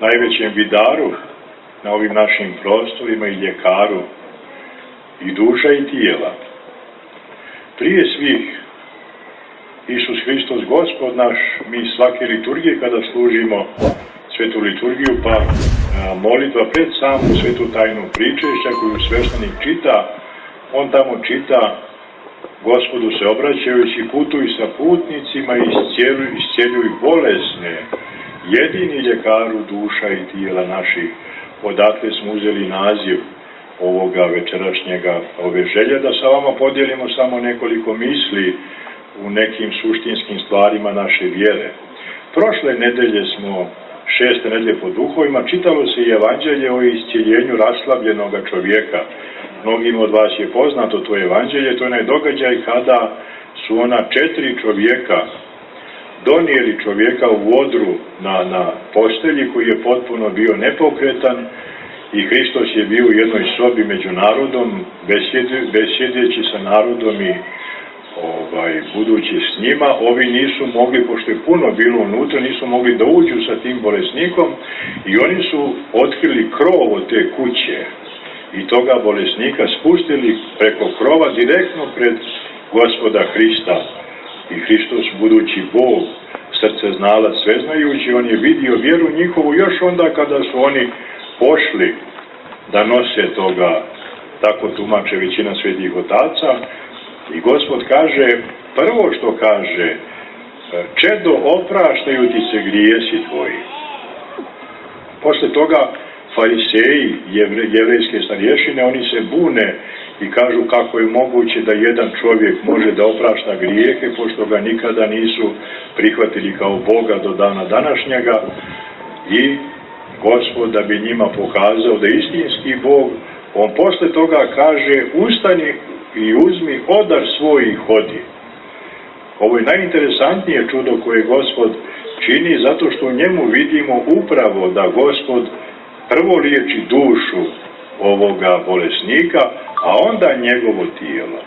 najvećem vidaru na ovim našim prostorima i ljekaru i duša i tijela. Prije svih, Isus Hristos, Gospod naš, mi svake liturgije kada služimo svetu liturgiju, pa molitva pred samu svetu tajnu pričešća koju sveštenik čita, on tamo čita: Gospodu se obraćajući, putuj sa putnicima i iscjeljuj bolesne, jedini ljekaru duša i tijela naših. Odatle smo uzeli naziv ovoga večerašnjega ove želje, da sa vama podijelimo samo nekoliko misli u nekim suštinskim stvarima naše vjere. Prošle nedelje smo, 6. nedelje po duhovima, čitalo se i evanđelje o iscjeljenju raslabljenog čovjeka. Mnogim od vas je poznato to evanđelje, to je onaj događaj kada su ona 4 čovjeka donijeli čovjeka u odru na postelji koji je potpuno bio nepokretan, i Hristos je bio u jednoj sobi među narodom, besjedeći sa narodom i budući s njima. Ovi nisu mogli, pošto je puno bilo unutra, nisu mogli da uđu sa tim bolesnikom, i oni su otkrili krov od te kuće i toga bolesnika spustili preko krova direktno pred Gospoda Hrista. I Hristos, budući Bog, srce znalac, sveznajući, on je vidio vjeru njihovu još onda kada su oni pošli da nose toga, tako tumače većina svetih otaca. I Gospod kaže, prvo što kaže: čedo, opraštaju ti se grijesi tvoji. Posle toga fariseji, jevrejske starješine, oni se bune i kažu kako je moguće da jedan čovjek može da oprašta grijehe, pošto ga nikada nisu prihvatili kao Boga do dana današnjega. I Gospod, da bi njima pokazao da je istinski Bog, on posle toga kaže: ustani i uzmi odar svoj i hodi. Ovo je najinteresantnije čudo koje Gospod čini, zato što u njemu vidimo upravo da Gospod prvo liječi dušu ovoga bolesnika, a onda njegovo tijelo.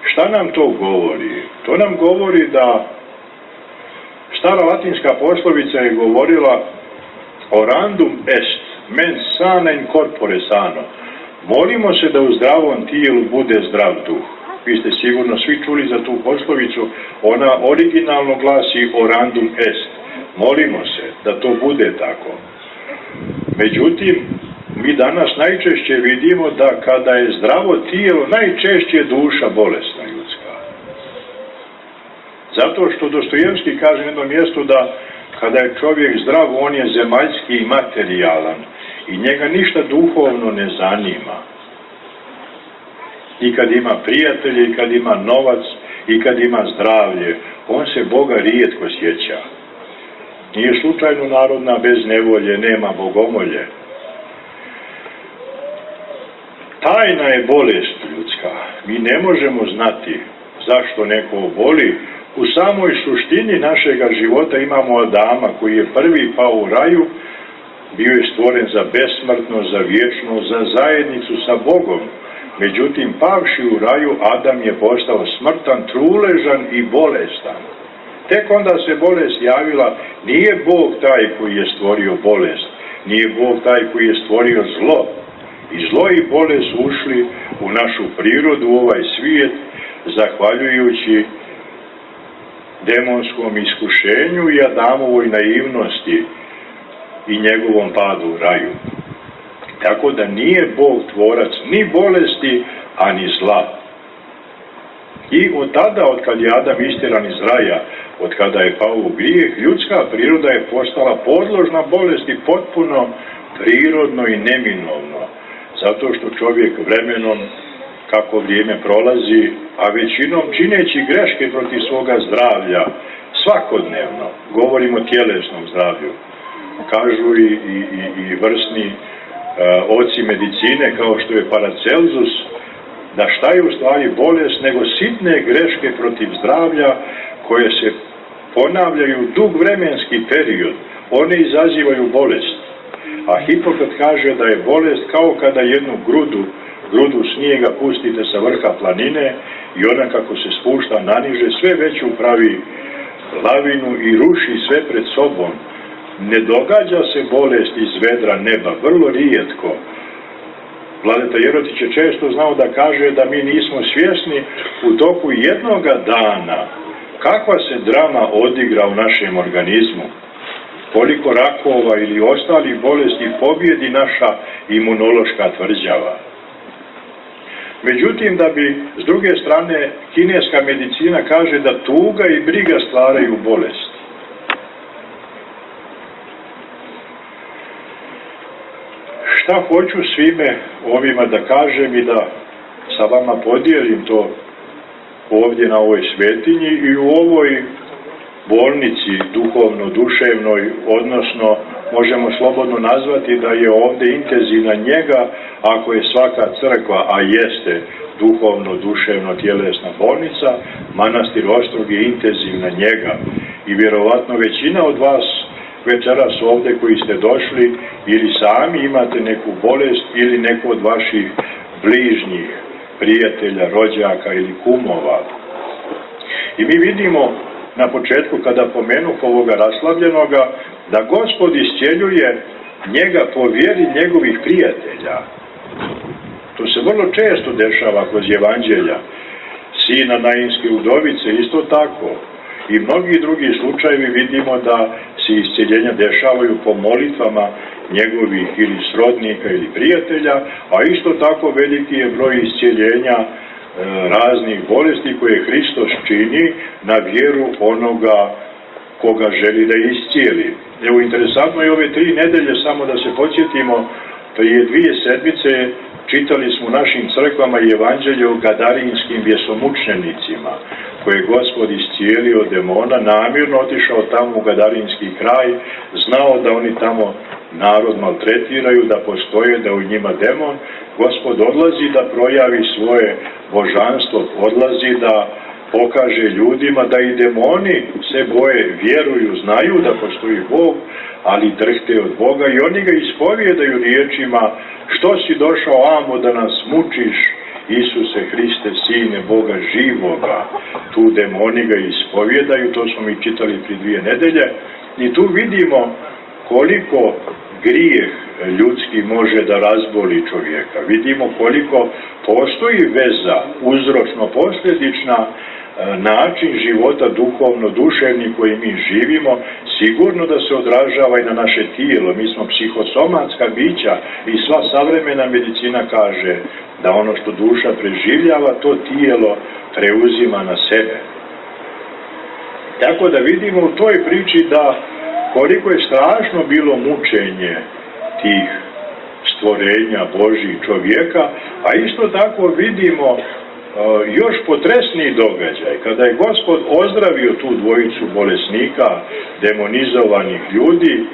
Šta nam to govori? To nam govori da stara latinska poslovica je govorila: orandum est, mens sana in corpore sano. Molimo se da u zdravom tijelu bude zdrav duh. Vi ste sigurno svi čuli za tu poslovicu. Ona originalno glasi orandum est. Molimo se da to bude tako. Međutim, mi danas najčešće vidimo da kada je zdravo tijelo, najčešće je duša bolesna ljudska. Zato što Dostojevski kaže na jednom mjestu da kada je čovjek zdrav, on je zemaljski i materijalan i njega ništa duhovno ne zanima. I kad ima prijatelje, i kad ima novac, i kad ima zdravlje, on se Boga rijetko sjeća. Nije slučajno narodna bez nevolje nema bogomolje. Tajna je bolest ljudska. Mi ne možemo znati zašto neko boli. U samoj suštini našega života imamo Adama koji je prvi pao u raju, bio je stvoren za besmrtno, za vječno, za zajednicu sa Bogom. Međutim, pavši u raju, Adam je postao smrtan, truležan i bolestan. Tek onda se bolest javila. Nije Bog taj koji je stvorio bolest, nije Bog taj koji je stvorio zlo. I zlo i bolest su ušli u našu prirodu, u ovaj svijet, zahvaljujući demonskom iskušenju i Adamovoj naivnosti i njegovom padu u raju. Tako da nije Bog tvorac ni bolesti, a ni zla. I od tada, od kad je Adam istjeran iz raja, od kada je pao u grijeh, ljudska priroda je postala podložna bolesti potpuno prirodno i neminovno. Zato što čovjek vremenom, kako vrijeme prolazi, a većinom čineći greške protiv svoga zdravlja, svakodnevno, govorimo o tjelesnom zdravlju, kažu i vrsni oci medicine kao što je Paracelsus, da šta je u stvari bolest nego sitne greške protiv zdravlja koje se ponavljaju dug vremenski period. One izazivaju bolest. A Hipokrat kaže da je bolest kao kada jednu grudu snijega pustite sa vrha planine i ona kako se spušta naniže sve veću pravi lavinu i ruši sve pred sobom. ne događa se bolest iz vedra neba, vrlo rijetko. Vladeta Jerotić je često znao da kaže da mi nismo svjesni u toku jednoga dana kakva se drama odigra u našem organizmu, koliko rakova ili ostalih bolesti pobjedi naša imunološka tvrđava. Međutim, da bi s druge strane kineska medicina kaže da tuga i briga stvaraju bolest. Šta hoću svime ovima da kažem i da sa vama podijelim to ovdje na ovoj svetinji i u ovoj bolnici duhovno-duševnoj, odnosno možemo slobodno nazvati da je ovdje intenzivna njega, ako je svaka crkva, a jeste duhovno-duševno-tjelesna bolnica, manastir Ostrog je intenzivna njega. I vjerovatno većina od vas večeras ovdje koji ste došli ili sami imate neku bolest ili neko od vaših bližnjih prijatelja, rođaka ili kumova. I mi vidimo na početku kada pomenu ovoga raslavljenoga da Gospod iscijeljuje njega po vjeri njegovih prijatelja. To se vrlo često dešava kroz evanđelja. Sina Nainske udovice isto tako. I mnogi drugi slučajevi vidimo da se iscijeljenja dešavaju po molitvama njegovih ili srodnika ili prijatelja, a isto tako veliki je broj iscijeljenja raznih bolesti koje Hristos čini na vjeru onoga koga želi da iscijeli. Evo, interesantno je ove 3 nedelje, samo da se podsjetimo, prije 2 sedmice čitali smo u našim crkvama i evanđelje o gadarinskim vjesomučenicima, koje je Gospod iscijelio demona, namjerno otišao tamo u gadarinski kraj, znao da oni tamo narod maltretiraju, da postoje, da u njima demon. Gospod odlazi da projavi svoje božanstvo, odlazi da pokaže ljudima da i demoni se boje, vjeruju, znaju da postoji Bog, ali drhte od Boga i oni ga ispovjedaju riječima: što si došao amo da nas mučiš, Isuse Hriste, Sine Boga živoga. Tu demoni ga ispovjedaju, to smo mi čitali prije 2 nedelje, i tu vidimo koliko grijeh ljudski može da razboli čovjeka. Vidimo koliko postoji veza, uzročno-posljedična, način života duhovno-duševni koji mi živimo, sigurno da se odražava i na naše tijelo. Mi smo psihosomatska bića i sva savremena medicina kaže da ono što duša preživljava, to tijelo preuzima na sebe. Tako da vidimo u toj priči da koliko je strašno bilo mučenje tih stvorenja Božih čovjeka, a isto tako vidimo još potresniji događaj, kada je Gospod ozdravio tu dvojicu bolesnika, demonizovanih ljudi.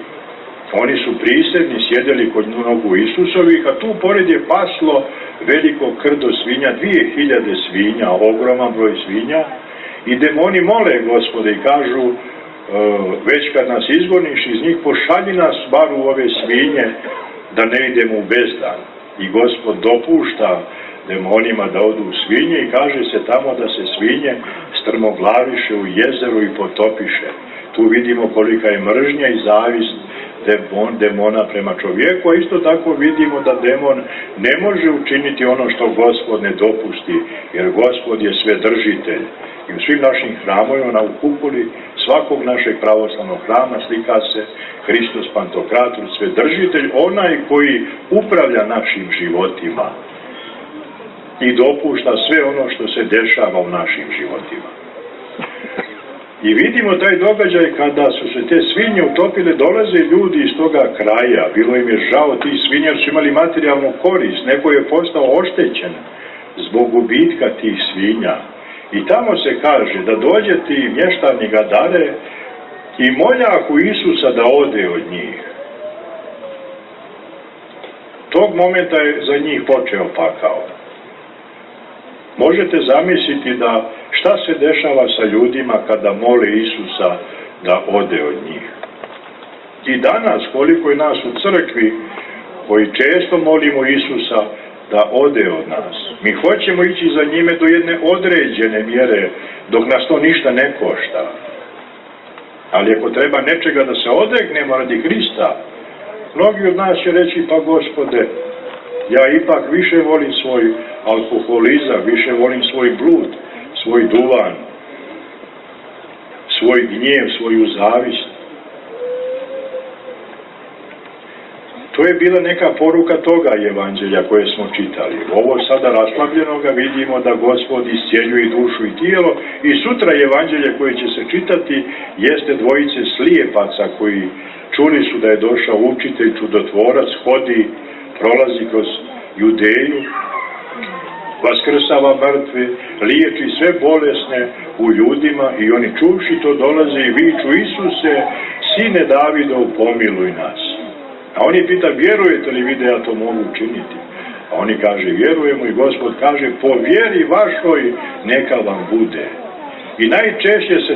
Oni su prisedni, sjedeli kod nogu Isusovih, a tu pored je paslo veliko krdo svinja, 2000 svinja, ogroman broj svinja, i demoni mole Gospode i kažu: već kad nas izgoniš iz njih, pošalji nas bar u ove svinje da ne idemo u bezdan. I Gospod dopušta demonima da odu u svinje i kaže se tamo da se svinje strmoglaviše u jezeru i potopiše. Tu vidimo kolika je mržnja i zavist demona prema čovjeku, a isto tako vidimo da demon ne može učiniti ono što Gospod ne dopusti, jer Gospod je svedržitelj. I u svim našim hramovima na kupoli svakog našeg pravoslavnog hrama slika se Hristos Pantokrator, svedržitelj, onaj koji upravlja našim životima i dopušta sve ono što se dešava u našim životima. I vidimo taj događaj kada su se te svinje utopile, dolaze ljudi iz toga kraja, bilo im je žao tih svinja jer su imali materijalnu korist, neko je postao oštećen zbog gubitka tih svinja. I tamo se kaže da dođe ti mještani Gadare i moljahu Isusa da ode od njih. Tog momenta je za njih počeo pakao. Možete zamisliti da šta se dešava sa ljudima kada mole Isusa da ode od njih. I danas koliko je nas u crkvi koji često molimo Isusa da ode od nas. Mi hoćemo ići za njime do jedne određene mjere, dok nas to ništa ne košta. Ali ako treba nečega da se odreknemo radi Hrista, mnogi od nas će reći, pa Gospode, ja ipak više volim svoj alkoholizam, više volim svoj blud, svoj duvan, svoj gnjev, svoju zavist. To je bila neka poruka toga evanđelja koje smo čitali. Ovo sada raslavljenoga vidimo da Gospod iscijeljuje dušu i tijelo, i sutra evanđelje koje će se čitati jeste dvojice slijepaca koji čuli su da je došao učitelj, čudotvorac, hodi, prolazi kroz Judeju, vaskrsava mrtve, liječi sve bolesne u ljudima, i oni čuvši to dolaze i viču, Isuse, sine Davidov, pomiluj nas. A oni pita, vjerujete li vi da ja to mogu učiniti? A oni kaže, vjerujemo, i Gospod kaže, po vjeri vašoj neka vam bude. I najčešće se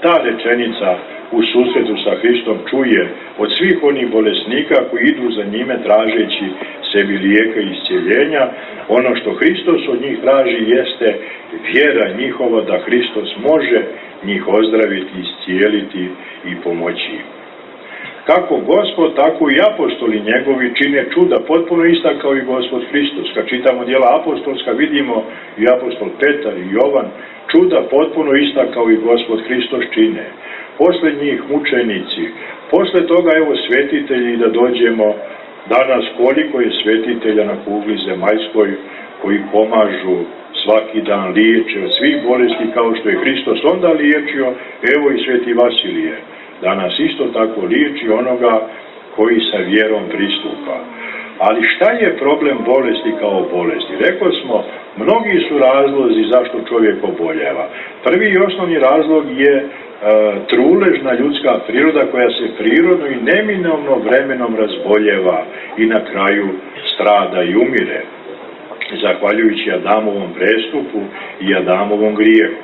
ta rečenica u susretu sa Hristom čuje od svih onih bolesnika koji idu za njime tražeći sebi lijeka i iscijeljenja. Ono što Hristos od njih traži jeste vjera njihova da Hristos može njih ozdraviti, iscijeliti i pomoći. Kako Gospod, tako i apostoli njegovi čine čuda, potpuno ista kao i Gospod Hristos. Kad čitamo djela apostolska, vidimo i apostol Petar i Jovan, čuda potpuno ista kao i Gospod Hristos čine. Posle njih mučenici, posle toga evo svetitelji, da dođemo danas koliko je svetitelja na kugli zemaljskoj koji pomažu svaki dan, liječe od svih bolesti kao što je Hristos onda liječio, evo i sveti Vasilije. Danas isto tako liječi onoga koji sa vjerom pristupa. Ali šta je problem bolesti kao bolesti? Rekli smo, mnogi su razlozi zašto čovjek oboljeva. Prvi i osnovni razlog je truležna ljudska priroda koja se prirodno i neminovno vremenom razboljeva i na kraju strada i umire, zahvaljujući Adamovom prestupu i Adamovom grijehu.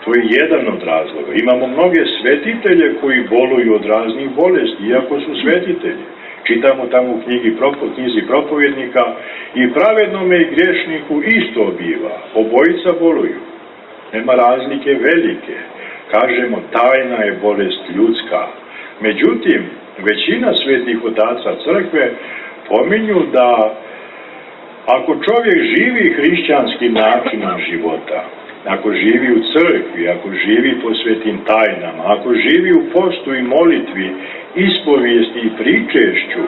To je jedan od razloga. Imamo mnoge svetitelje koji boluju od raznih bolesti, iako su svetitelji. Čitamo tamo u knjizi propovjednika, i pravednome i grešniku isto biva. Obojica boluju. Nema razlike velike. Kažemo, tajna je bolest ljudska. Međutim, većina svetih otaca crkve pominju da ako čovjek živi hrišćanskim načinom života, ako živi u crkvi, ako živi po svetim tajnama, ako živi u postu i molitvi, ispovijesti i pričešću,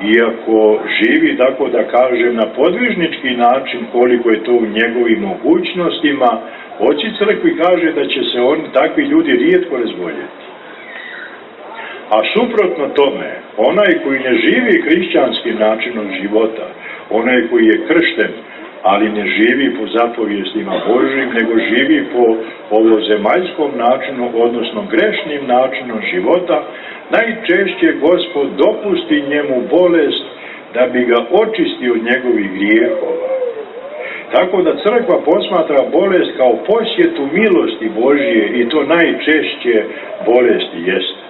i ako živi, tako da kažem, na podvižnički način koliko je to u njegovim mogućnostima, oci crkvi kaže da će se takvi ljudi rijetko razboljeti. A suprotno tome, onaj koji ne živi hrišćanskim načinom života, onaj koji je kršten, ali ne živi po zapovijestima Božjim, nego živi po ovozemaljskom načinu, odnosno grešnim načinom života, najčešće Gospod dopusti njemu bolest da bi ga očistio od njegovih grijehova. Tako da crkva posmatra bolest kao posjetu milosti Božje, i to najčešće bolesti jeste.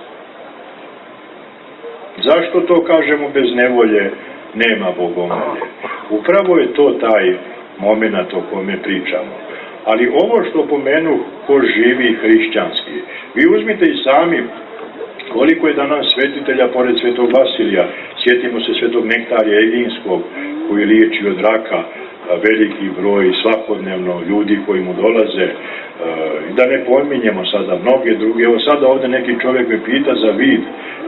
Zašto to kažemo bez nevolje? Nema bogomolje. Upravo je to taj moment o kome pričamo. Ali ovo što pomenu ko živi hrišćanski, vi uzmite i sami koliko je danas svetitelja pored svetog Vasilija. Sjetimo se svetog Nektarija Eginskog koji liječi od raka veliki broj svakodnevno ljudi koji mu dolaze. Da ne pominjemo sada mnoge druge. Evo sada ovdje neki čovjek me pita za vid,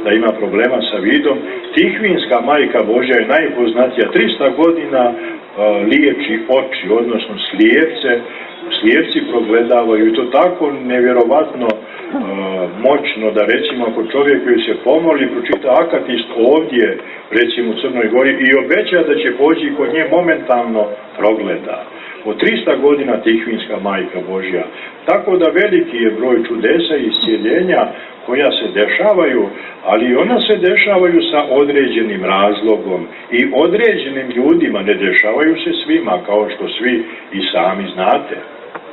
da ima problema sa vidom. Tihvinska majka Božja je najpoznatija, 300 godina liječi oči, odnosno slijepce. Slijepci progledavaju, i to tako nevjerovatno moćno da recimo ako čovjek koji se pomoli pročita akatist ovdje, recimo u Crnoj Gori, i obeća da će poći kod nje, momentalno progleda. Od 300 godina Tihvinska majka Božja. Tako da veliki je broj čudesa i iscijeljenja koja se dešavaju, ali ona se dešavaju sa određenim razlogom i određenim ljudima, ne dešavaju se svima, kao što svi i sami znate.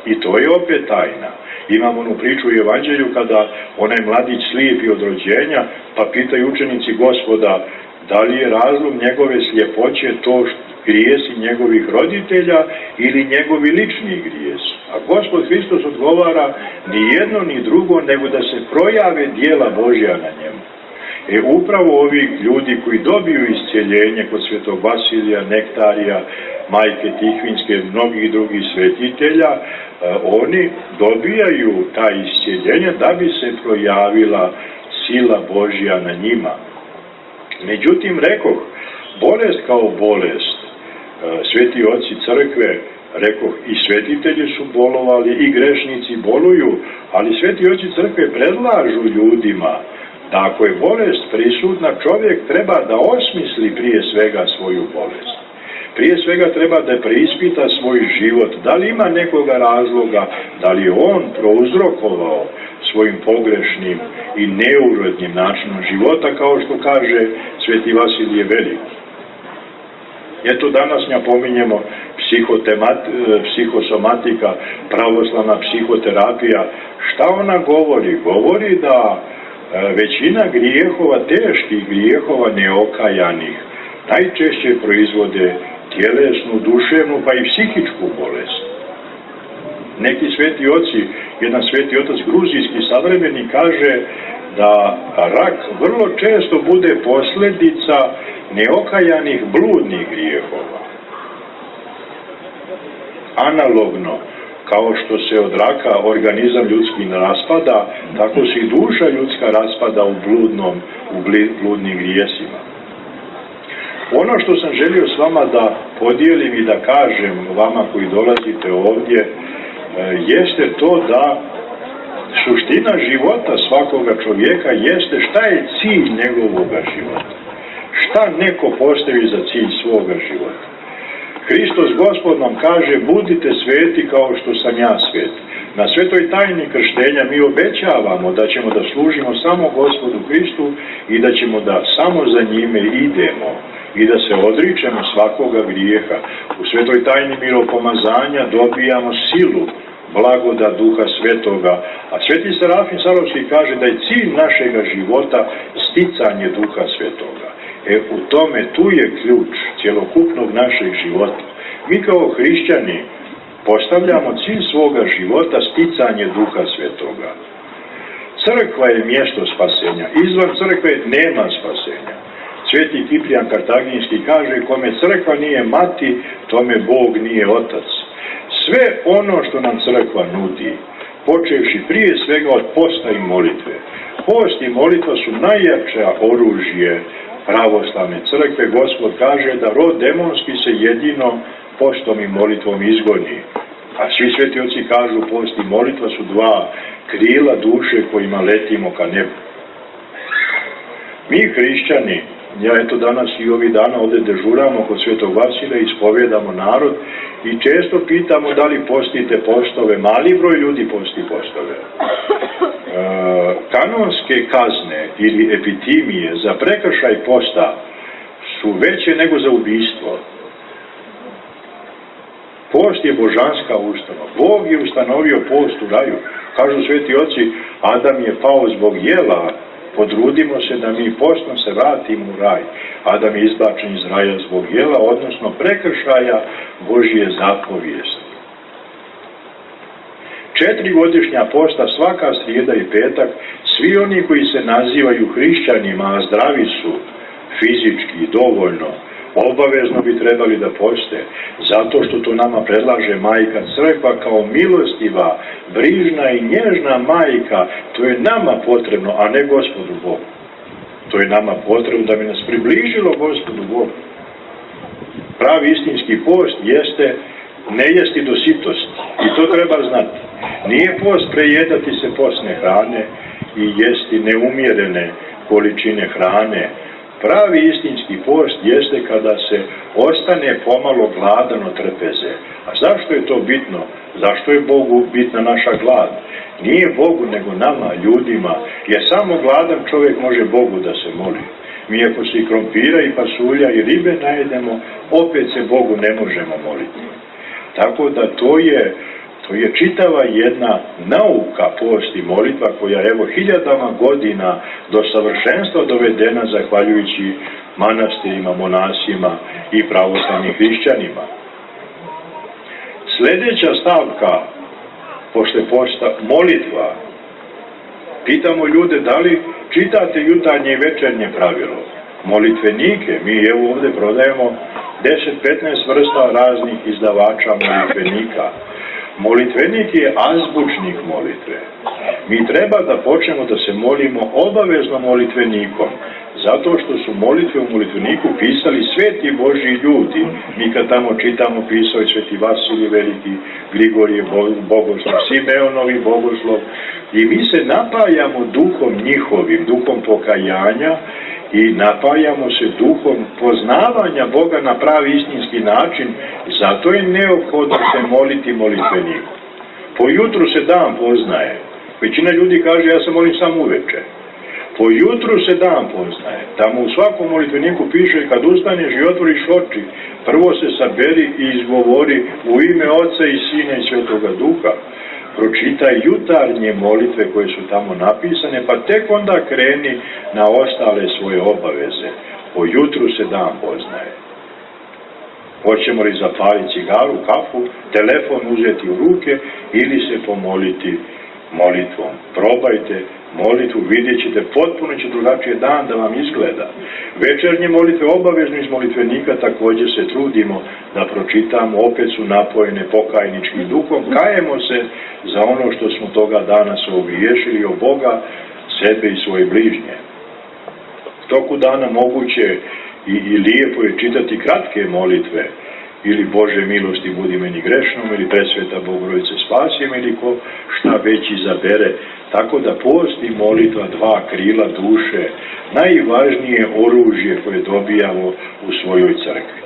I to je opet tajna. Imamo onu priču u Evanđelju kada onaj mladić slijepi od rođenja, pa pitaju učenici Gospoda da li je razlog njegove sljepoće to grijesi njegovih roditelja ili njegovi lični grijesi. A Gospod Hristos odgovara ni jedno ni drugo, nego da se projave djela Božja na njemu. Upravo ovi ljudi koji dobiju iscijeljenje kod svetog Vasilija, Nektarija, Majke Tihvinske, mnogih drugih svetitelja, oni dobijaju ta iscijeljenja da bi se projavila sila Božja na njima. Međutim, rekoh, bolest kao bolest, sveti oci crkve, rekoh, i svetitelji su bolovali, i grešnici boluju, ali sveti oci crkve predlažu ljudima da ako je bolest prisutna, čovjek treba da osmisli prije svega svoju bolest. Prije svega treba da preispita svoj život, da li ima nekoga razloga, da li je on prouzrokovao svojim pogrešnim i neurednim načinom života, kao što kaže sveti Vasilije Veliki. Eto, danas napominjemo psihosomatika, pravoslavna psihoterapija. Šta ona govori? Govori da većina grijehova, teških grijehova neokajanih, najčešće proizvode tjelesnu, duševnu, pa i psihičku bolest. Neki sveti oci, jedan sveti otac gruzijski savremeni kaže da rak vrlo često bude posljedica neokajanih bludnih grijehova. Analogno, kao što se od raka organizam ljudski raspada, tako se i duša ljudska raspada u bludnim grijesima. Ono što sam želio s vama da podijelim i da kažem vama koji dolazite ovdje, jeste to da suština života svakoga čovjeka jeste šta je cilj njegovoga života. Šta neko postavi za cilj svoga života. Hristos Gospod nam kaže, budite sveti kao što sam ja svet. Na svetoj tajni krštenja mi obećavamo da ćemo da služimo samo Gospodu Hristu i da ćemo da samo za njime idemo i da se odričemo svakoga grijeha. U svetoj tajni miropomazanja dobijamo silu, blagoda Duha Svetoga. A sveti Serafim Sarovski kaže da je cilj našega života sticanje Duha Svetoga. U tome tu je ključ cjelokupnog našeg života. Mi kao hrišćani postavljamo cilj svoga života sticanje Duha Svetoga. Crkva je mjesto spasenja. Izvan crkve nema spasenja. Sveti Kiprijan Kartaginski kaže, kome crkva nije mati, tome Bog nije otac. Sve ono što nam crkva nudi, počevši prije svega od posta i molitve. Post i molitva su najjača oružje pravoslavne crkve. Gospod kaže da rod demonski se jedino postom i molitvom izgoni. A svi sveti oci kažu, post i molitva su dva krila duše kojima letimo ka nebu. Mi hrišćani, ja eto danas i ovih dana ovdje dežuramo kod svetog Vasilija, ispovjedamo narod i često pitamo da li postite postove. Mali broj ljudi posti postove. Kanonske kazne ili epitimije za prekršaj posta su veće nego za ubijstvo. Post je božanska ustanova. Bog je ustanovio post u raju. Kažu sveti oci, Adam je pao zbog jela, potrudimo se da mi postno se vratimo u raj. Adam je izbačen iz raja zbog jela, odnosno prekršaja Božje zapovijesti. 4 godišnja posta, svaka srijeda i petak, svi oni koji se nazivaju hrišćanima, a zdravi su fizički dovoljno, obavezno bi trebali da poste, zato što to nama predlaže majka crkva kao milostiva, brižna i nježna majka. To je nama potrebno, a ne Gospodu Bogu. To je nama potrebno da bi nas približilo Gospodu Bogu. Pravi istinski post jeste ne jesti do sitosti. I to treba znati. Nije post prejedati se postne hrane i jesti neumjerene količine hrane. Pravi istinski post jeste kada se ostane pomalo gladan od trpeze. A zašto je to bitno? Zašto je Bogu bitna naša glad? Nije Bogu nego nama, ljudima. Jer samo gladan čovjek može Bogu da se moli. Mi ako se i krompira i pasulja i ribe najedemo, opet se Bogu ne možemo moliti. Tako da to je čitava jedna nauka, post i molitva koja je evo hiljadama godina do savršenstva dovedena zahvaljujući manastirima, monasima i pravoslavnim hrišćanima. Sljedeća stavka posle posta molitva. Pitamo ljude da li čitate jutarnje i večernje pravilo, molitvenike. Mi evo ovdje prodajemo 10-15 vrsta raznih izdavača molitvenika. Molitvenik je azbučnik molitve. Mi treba da počnemo da se molimo obavezno molitvenikom, zato što su molitve u molitveniku pisali sveti Božji ljudi. Mi kad tamo čitamo, pisao je sveti Vasilij Veliki, Grigorije bogoslov, Simeonovi bogoslov, i mi se napajamo duhom njihovim, duhom pokajanja, i napajamo se duhom poznavanja Boga na pravi istinski način. Zato je neophodno se moliti molitveniku. Po jutru se dan poznaje. Većina ljudi kaže ja se molim samo uveče. Po jutru se dan poznaje. Tamo u svakom molitveniku piše kad ustaneš i otvoriš oči, prvo se saberi i izgovori u ime Oca i Sina i Svetoga Duha. Pročitaj jutarnje molitve koje su tamo napisane, pa tek onda kreni na ostale svoje obaveze. Po jutru se dan poznaje. Hoćemo li zapaliti cigaru, kafu, telefon uzeti u ruke ili se pomoliti molitvom? Probajte molitvu, vidjet ćete, potpuno će drugačije dan da vam izgleda. Večernje molitve obavezno iz molitvenika također se trudimo da pročitamo, opet su napojene pokajničkim duhom, kajemo se za ono što smo toga dana se ogriješili o Boga, sebe i svoje bližnje. V toku dana moguće i lijepo je čitati kratke molitve, ili Bože milosti budi meni grešnom, ili Presveta Bogorodice spasi me, ili ko šta već izabere. Tako da post i molitva, dva krila duše, najvažnije oružje koje dobijamo u svojoj crkvi.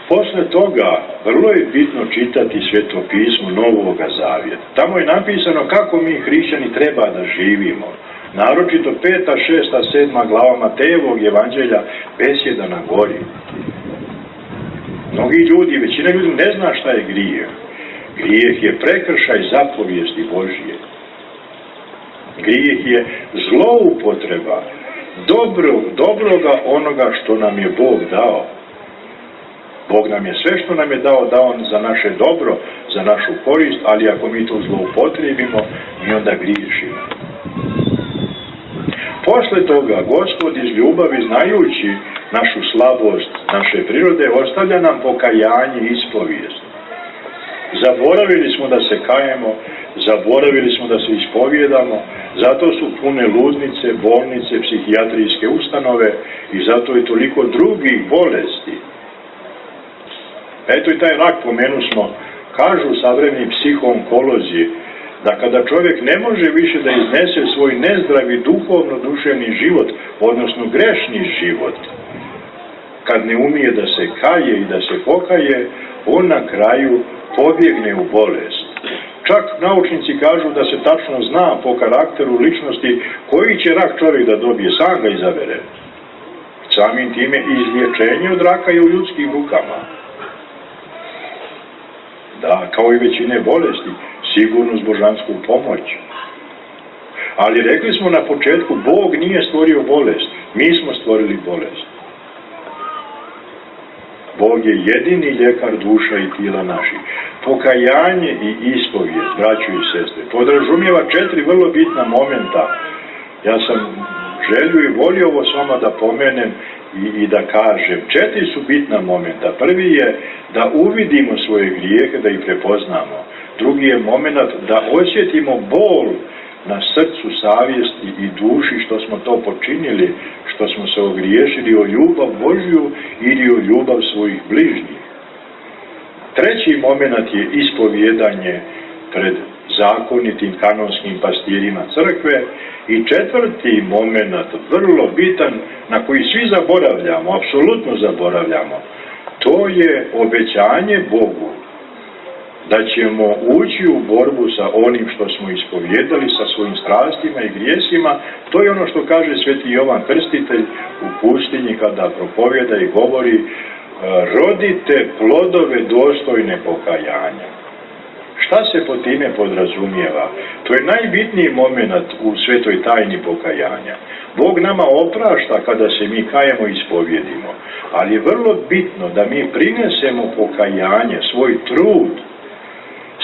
Posle toga, vrlo je bitno čitati Sveto pismo Novoga Zavjeta. Tamo je napisano kako mi hrišćani treba da živimo. Naročito 5., 6., 7. glava Matejevog evanđelja, besjeda na gori. Mnogi ljudi, većina ljudi ne zna šta je grijeh. Grijeh je prekršaj zapovijesti Božije. Grijeh je zloupotreba dobroga onoga što nam je Bog dao. Bog nam je sve što nam je dao za naše dobro, za našu korist, ali ako mi to zloupotrebimo, mi onda griješimo. Posle toga, Gospod iz ljubavi, znajući našu slabost, naše prirode, ostavlja nam pokajanje i ispovijest. Zaboravili smo da se kajemo, zaboravili smo da se ispovjedamo, zato su pune ludnice, bolnice, psihijatrijske ustanove i zato je toliko drugih bolesti. Eto i taj rak, pomenu smo, kažu savremeni psihoonkolozi, da kada čovjek ne može više da iznese svoj nezdravi duhovno-duševni život, odnosno grešni život, kad ne umije da se kaje i da se pokaje, on na kraju pobjegne u bolest. Čak naučnici kažu da se tačno zna po karakteru ličnosti koji će rak čovjek da dobije, sam ga izabere. Samim time izlječenje od raka je u ljudskim rukama. Da, kao i većine bolesti, sigurno s božanskom pomoć. Ali rekli smo na početku, Bog nije stvorio bolest, mi smo stvorili bolest. Bog je jedini ljekar duša i tijela naših. Pokajanje i ispovijest, braćo i sestre, podrazumijeva 4 vrlo bitna momenta. Ja sam želio i volio ovo s vama da pomenem i da kažem. 4 su bitna momenta. Prvi je da uvidimo svoje grijehe, da ih prepoznamo. Drugi je moment da osjetimo bol na srcu, savjesti i duši što smo to počinili, što smo se ogriješili o ljubav Božju ili o ljubav svojih bližnjih. Treći moment je ispovjedanje pred zakonitim kanonskim pastirima crkve i četvrti moment, vrlo bitan, na koji svi zaboravljamo, apsolutno zaboravljamo, to je obećanje Bogu da ćemo ući u borbu sa onim što smo ispovjedali, sa svojim strastima i grijesima. To je ono što kaže sveti Jovan Krstitelj u pustinji kada propovjeda i govori: rodite plodove dostojne pokajanja. Šta se po time podrazumijeva? To je najbitniji moment u svetoj tajni pokajanja. Bog nama oprašta kada se mi kajemo i ispovjedimo, ali je vrlo bitno da mi prinesemo pokajanje, svoj trud,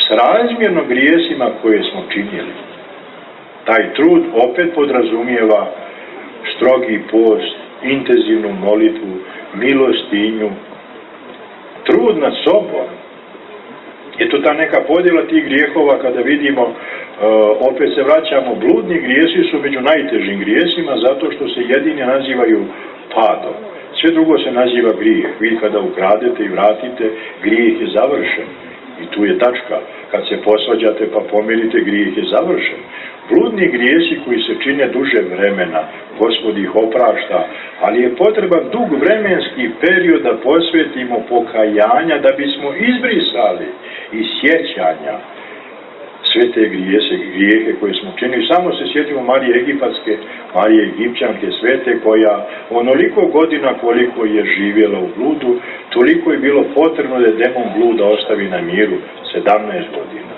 srazmjerno grijesima koje smo činili. Taj trud opet podrazumijeva strogi post, intenzivnu molitvu, milostinju, trud nad sobom. Eto ta neka podjela tih grijehova kada vidimo, opet se vraćamo, bludni grijesi su među najtežim grijesima zato što se jedini nazivaju padom. Sve drugo se naziva grijeh. Vi kada ukradete i vratite, grijeh je završen. I tu je tačka. Kad se posvađate pa pomirite, grijeh je završen. Bludni grijesi koji se čine duže vremena, Gospod ih oprašta, ali je potreban dug vremenski period da posvetimo pokajanja, da bismo izbrisali iz sjećanja sve te grijehe koje smo činili. Samo se sjetimo Marije Egipatske, Marije Egipćanke svete, koja onoliko godina koliko je živjela u bludu, toliko je bilo potrebno da demon bluda ostavi na miru, 17 godina.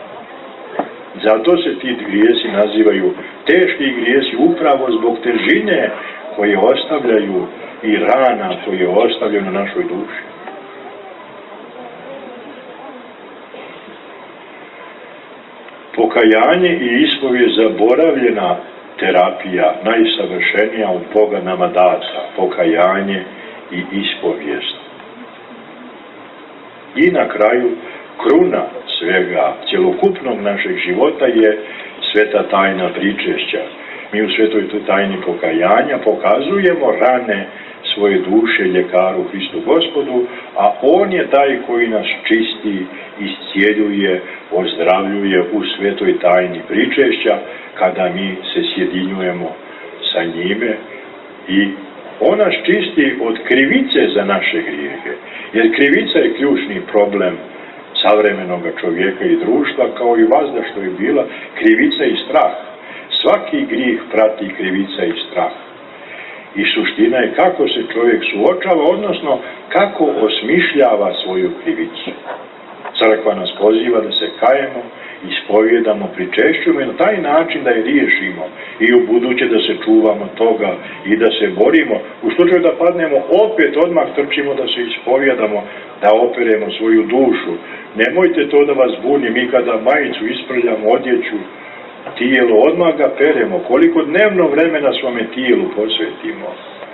Zato se ti grijesi nazivaju teški grijesi upravo zbog težine koje ostavljaju i rana koje ostavljaju na našoj duši. Pokajanje i ispovijest je zaboravljena terapija, najsavršenija od Boga nama data. Pokajanje i ispovijest. I na kraju, kruna svega cjelokupnog našeg života je sveta tajna pričešća. Mi u svetoj tajni pokajanja pokazujemo rane svoje duše ljekaru Hristu Gospodu, a On je taj koji nas čisti, iscijeljuje, ozdravljuje u svetoj tajni pričešća kada mi se sjedinjujemo sa njime i On nas čisti od krivice za naše grijehe, jer krivica je ključni problem savremenog čovjeka i društva, kao i vazda što je bila krivica i strah. Svaki grijeh prati krivica i strah. I suština je kako se čovjek suočava, odnosno kako osmišljava svoju krivicu. Crkva nas poziva da se kajemo, ispovjedamo, pričešćujemo i na taj način da je riješimo i u buduće da se čuvamo toga i da se borimo. U slučaju da padnemo, opet odmah trčimo da se ispovjedamo, da operemo svoju dušu. Nemojte to da vas buni, mi kada majicu isprljamo, odjeću, tijelo, odmah ga peremo. Koliko dnevno vremena svome tijelu posvetimo,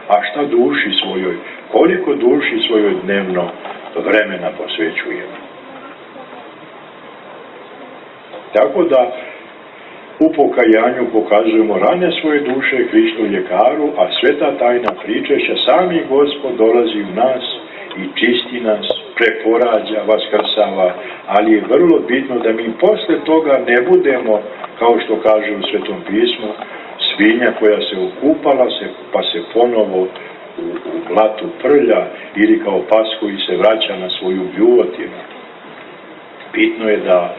a šta duši svojoj, koliko duši svojoj dnevno vremena posvećujemo. Tako da u pokajanju pokazujemo rane svoje duše Hristu ljekaru, a sveta tajna pričešća sami Gospod dolazi u nas i čisti nas, preporađa, vaskrsava, ali je vrlo bitno da mi posle toga ne budemo, kao što kaže u Svetom pismu, svinja koja se okupala pa se ponovo u blatu prlja ili kao pas koji se vraća na svoju bljuvotinu. Bitno je da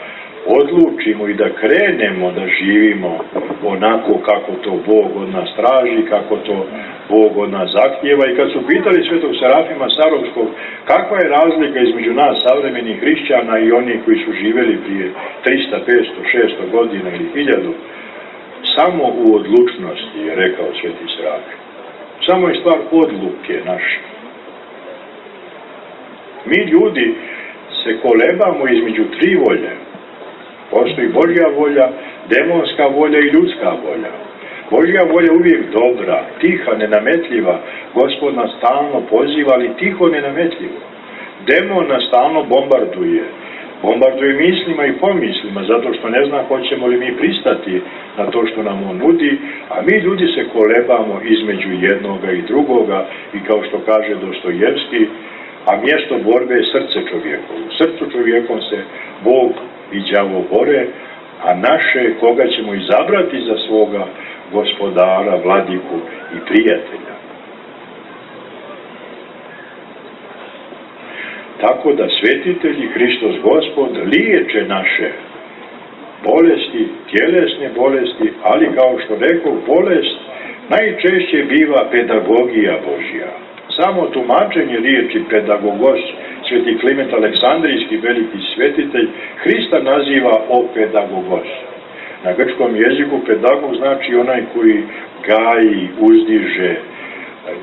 odlučimo i da krenemo da živimo onako kako to Bog od nas traži, kako to Bog od nas zahtijeva. I kad su pitali svetog Serafima Sarovskog kakva je razlika između nas savremenih hrišćana i onih koji su živjeli prije 300, 500, 600 godina ili 1000, samo u odlučnosti, je rekao sveti Serafim. Samo je stvar odluke naše. Mi ljudi se kolebamo između 3 volje. Postoji Božja volja, demonska volja i ljudska volja. Božja volja uvijek dobra, tiha, nenametljiva. Gospod nas stalno poziva, ali tiho, nenametljivo. Demon nas stalno bombarduje. Bombarduje mislima i pomislima, zato što ne zna hoćemo li mi pristati na to što nam on nudi, a mi ljudi se kolebamo između jednoga i drugoga i kao što kaže Dostojevski, a mjesto borbe je srce čovjekovo. U srcu čovjekom se Bog i đavo bore, a naše koga ćemo izabrati za svoga gospodara, vladiku i prijatelja. Tako da svetitelji Hristos Gospod liječe naše bolesti, tjelesne bolesti, ali kao što rekao, bolest najčešće biva pedagogija Božja. Samo tumačenje riječi pedagogos, sveti Kliment Aleksandrijski, veliki svetitelj, Hrista naziva opedagogos. Na grčkom jeziku pedagog znači onaj koji gaji, uzdiže,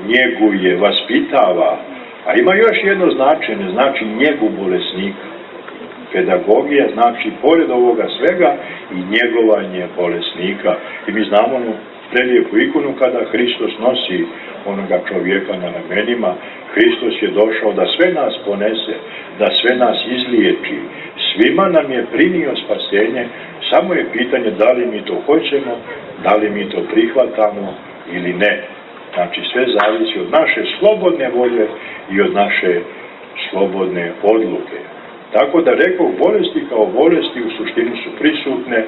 njeguje, vaspitava, a ima još jedno značenje, znači njegu bolesnika. pedagogija znači pored ovoga svega i njegovanje bolesnika. I mi znamo onu prelijepu ikonu kada Hristos nosi onoga čovjeka na ramenima. Hristos je došao da sve nas ponese, da sve nas izliječi. Svima nam je prinio spasenje, samo je pitanje da li mi to hoćemo, da li mi to prihvatamo ili ne. Znači sve zavisi od naše slobodne volje i od naše slobodne odluke. Tako da rekao, bolesti kao bolesti u suštini su prisutne.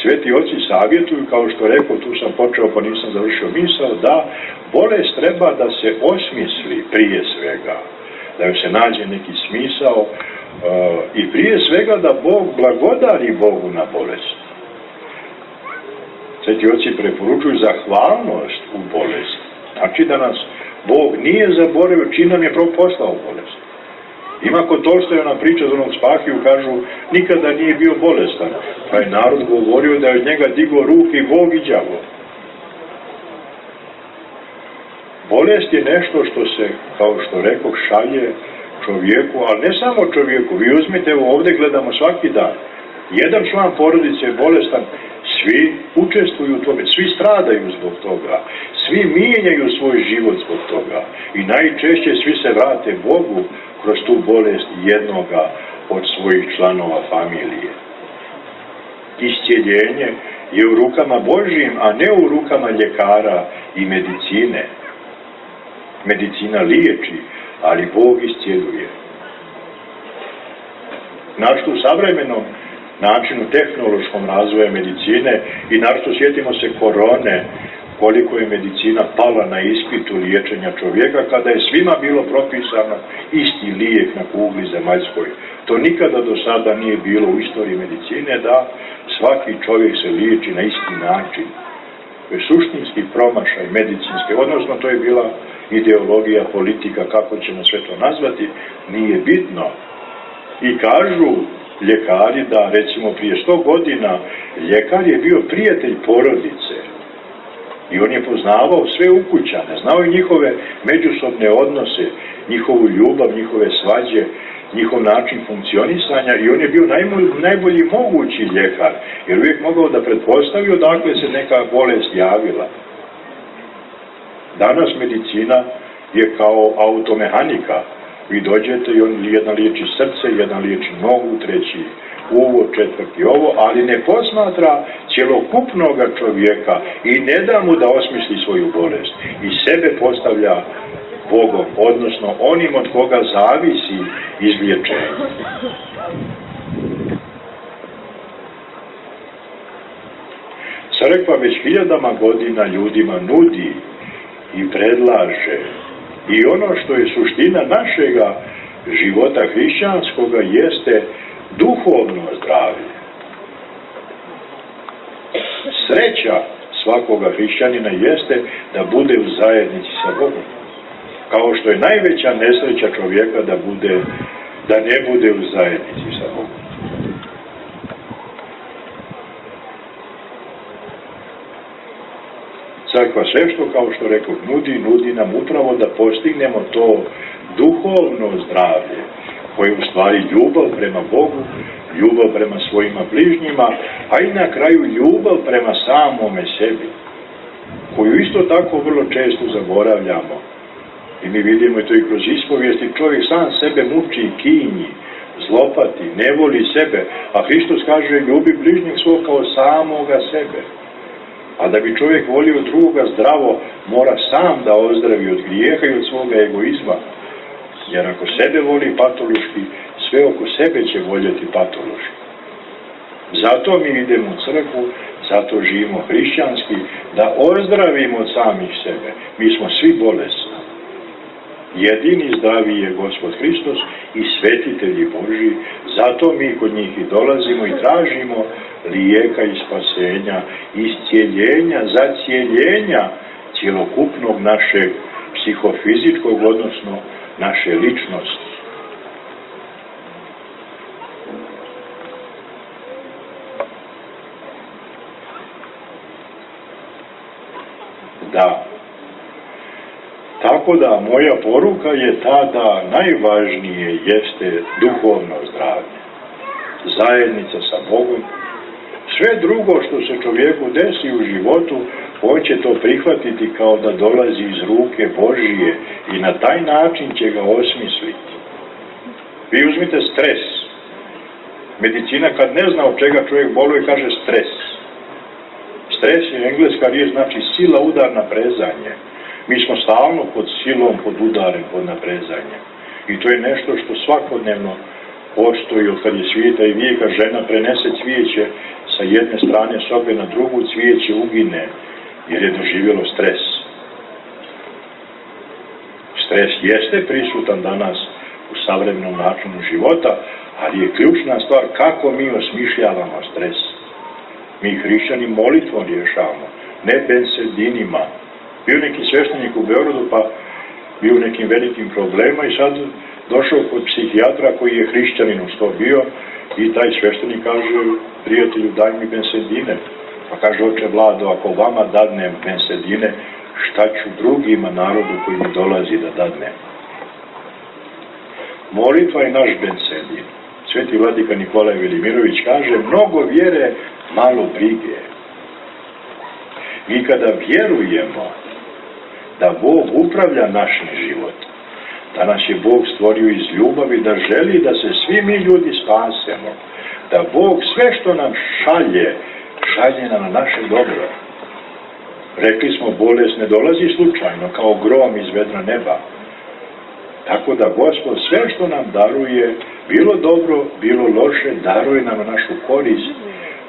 Sveti oci savjetuju, kao što rekao, tu sam počeo pa nisam završio misao, da bolest treba da se osmisli prije svega, da joj se nađe neki smisao i prije svega da Bog blagodari Bogu na bolest. Sveti oci preporučuju zahvalnost u bolest. Znači da nas Bog nije zaboravio čim nam je poslao bolest. Ima kod Tolstojeva priča za onog Spahiju, kažu, nikada nije bio bolestan. Pa je narod govorio da je od njega digao ruke i Bog i đavo. Bolest je nešto što se, kao što rekoh, šalje čovjeku, ali ne samo čovjeku. Vi uzmite, evo ovdje gledamo svaki dan. Jedan član porodice je bolestan, svi učestvuju u tome, svi stradaju zbog toga, svi mijenjaju svoj život zbog toga i najčešće svi se vrate Bogu kroz tu bolest jednoga od svojih članova familije. Iscijeljenje je u rukama Božjim, a ne u rukama ljekara i medicine. Medicina liječi, ali Bog iscijeljuje. Našto u savremenom načinu tehnološkom razvoja medicine i našto sjetimo se korone, koliko je medicina pala na ispitu liječenja čovjeka kada je svima bilo propisano isti lijek na kugli zemaljskoj. To nikada do sada nije bilo u istoriji medicine da svaki čovjek se liječi na isti način. To je suštinski promašaj medicinske, odnosno to je bila ideologija, politika, kako ćemo sve to nazvati, nije bitno. I kažu ljekari da recimo prije 100 godina ljekar je bio prijatelj porodice i on je poznavao sve ukućane, znao je njihove međusobne odnose, njihovu ljubav, njihove svađe, njihov način funkcionisanja i on je bio najbolji mogući ljekar jer uvijek mogao da pretpostavi odakle se neka bolest javila. Danas medicina je kao automehanika. Vi dođete i jedan liječi srce, jedan liječi nogu, treći ovo, četvrti ovo, ali ne posmatra cjelokupnoga čovjeka i ne da mu da osmisli svoju bolest. I sebe postavlja Bogom, odnosno onim od koga zavisi izliječenje. Crkva već hiljadama godina ljudima nudi i predlaže i ono što je suština našega života hrišćanskoga jeste duhovno zdravlje. Sreća svakoga hrišćanina jeste da bude u zajednici sa Bogom. Kao što je najveća nesreća čovjeka da ne bude u zajednici sa Bogom. Crkva sve što, kao što rekao, nudi nam upravo da postignemo to duhovno zdravlje, koje je u stvari ljubav prema Bogu, ljubav prema svojima bližnjima, a i na kraju ljubav prema samome sebi, koju isto tako vrlo često zaboravljamo. I mi vidimo to i kroz ispovijesti, čovjek sam sebe muči i kinji, zlopati, ne voli sebe, a Hristos kaže ljubi bližnjeg svog kao samoga sebe. A da bi čovjek volio drugoga zdravo, mora sam da ozdravi od grijeha i od svoga egoizma. Jer ako sebe voli patološki, sve oko sebe će voljeti patološki. Zato mi idemo u crkvu, zato živimo hrišćanski, da ozdravimo od samih sebe. Mi smo svi bolesni. Jedini zdravi je Gospod Hristos i svetitelji Božji, zato mi kod njih i dolazimo i tražimo lijeka i spasenja, iscijeljenja, zacijeljenja cjelokupnog našeg psihofizičkog, odnosno naše ličnosti. Da. Tako da moja poruka je ta da najvažnije jeste duhovno zdravlje, zajednica sa Bogom. Sve drugo što se čovjeku desi u životu, on će to prihvatiti kao da dolazi iz ruke Božije i na taj način će ga osmisliti. Vi uzmite stres. Medicina kad ne zna od čega čovjek boluje, kaže stres. Stres je engleska riječ, znači sila, udar, naprezanje. Mi smo stalno pod silom, pod udarem, pod naprezanjem. I to je nešto što svakodnevno postoji od kad je svijeta i vijeka. Žena prenese cvijeće sa jedne strane sobe na drugu, cvijeće ugine jer je doživjelo stres. Stres jeste prisutan danas u savremenom načinu života, ali je ključna stvar kako mi osmišljavamo stres. Mi hrišćani molitvom rješavamo, ne bensedinima. Bio neki sveštenik u Beogradu pa bio u nekim velikim problemima i sad došao kod psihijatra koji je hrišćanin uz to bio i taj sveštenik kaže: prijatelju, daj mi bensedine. Pa kaže: oče Vlado, ako vama dadnem bensedine, šta ću drugima narodu koji mi dolazi da dadnem? Molitva je naš bensedin. Sveti vladika Nikolaj Velimirović kaže: mnogo vjere, malo brige. Mi kada vjerujemo da Bog upravlja našim životom, da nas je Bog stvorio iz ljubavi, da želi da se svi mi ljudi spasemo, da Bog sve što nam šalje nam na naše dobro. Rekli smo, bolest ne dolazi slučajno, kao grom iz vedra neba. Tako da Gospod sve što nam daruje, bilo dobro, bilo loše, daruje nam na našu korist.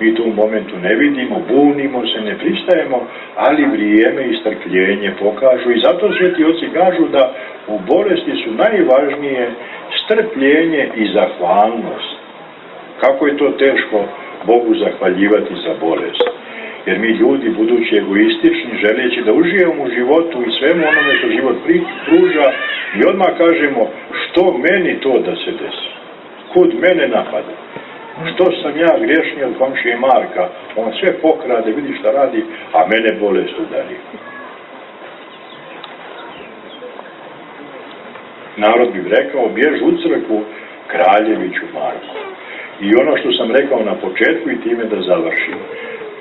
Mi to u momentu ne vidimo, bunimo se, ne pristajemo, ali vrijeme i strpljenje pokažu. I zato sveti oci kažu da u bolesti su najvažnije strpljenje i zahvalnost. Kako je to teško Bogu zahvaljivati za bolest. Jer mi ljudi, budući egoistični, želeći da uživamo u životu i svemu onome što život pruža, i odmah kažemo: što meni to da se desi? Kud mene napada? Što sam ja griješniji od komšije Marka? On sve pokrade, vidi šta radi, a mene bolest udari. Narod bi rekao: bjež u crkvu kraljeviću Marku. I ono što sam rekao na početku i time da završim.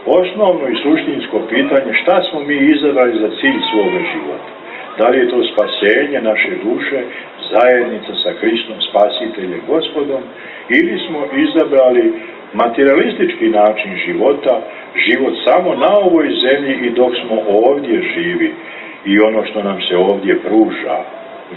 Osnovno i suštinsko pitanje: šta smo mi izabrali za cilj svoga života? Da li je to spasenje naše duše, zajednica sa Hristom, Spasiteljem, Gospodom, ili smo izabrali materialistički način života, život samo na ovoj zemlji i dok smo ovdje živi i ono što nam se ovdje pruža.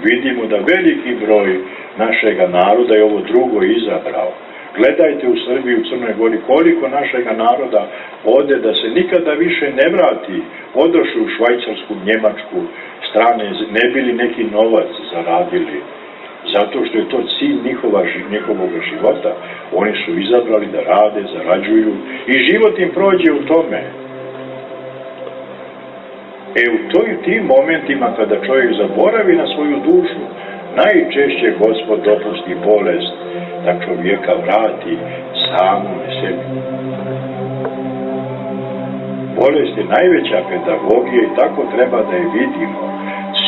Vidimo da veliki broj našega naroda je ovo drugo izabrao. Gledajte u Srbiji, u Crnoj Gori, koliko našega naroda ode da se nikada više ne vrati, odošli u Švajcarsku, Njemačku, strane, ne bili neki novac zaradili, zato što je to cilj njihovog života. Oni su izabrali da rade, zarađuju i život im prođe u tome. U tim momentima kada čovjek zaboravi na svoju dušu, najčešće Gospod dopusti bolest da čovjeka vrati samome sebi. Bolest je najveća pedagogija i tako treba da je vidimo.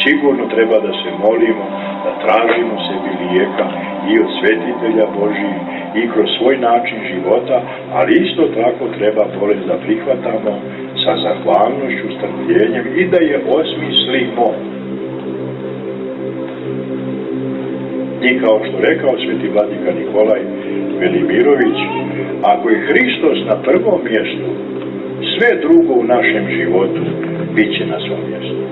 Sigurno treba da se molimo, da tražimo sebi lijeka i od svetitelja Božih i kroz svoj način života, ali isto tako treba bolest da prihvatamo sa zahvalnošću, strpljenjem i da je osmislimo. I kao što rekao sveti vladika Nikolaj Velimirović, ako je Hristos na prvom mjestu, sve drugo u našem životu bit će na svom mjestu.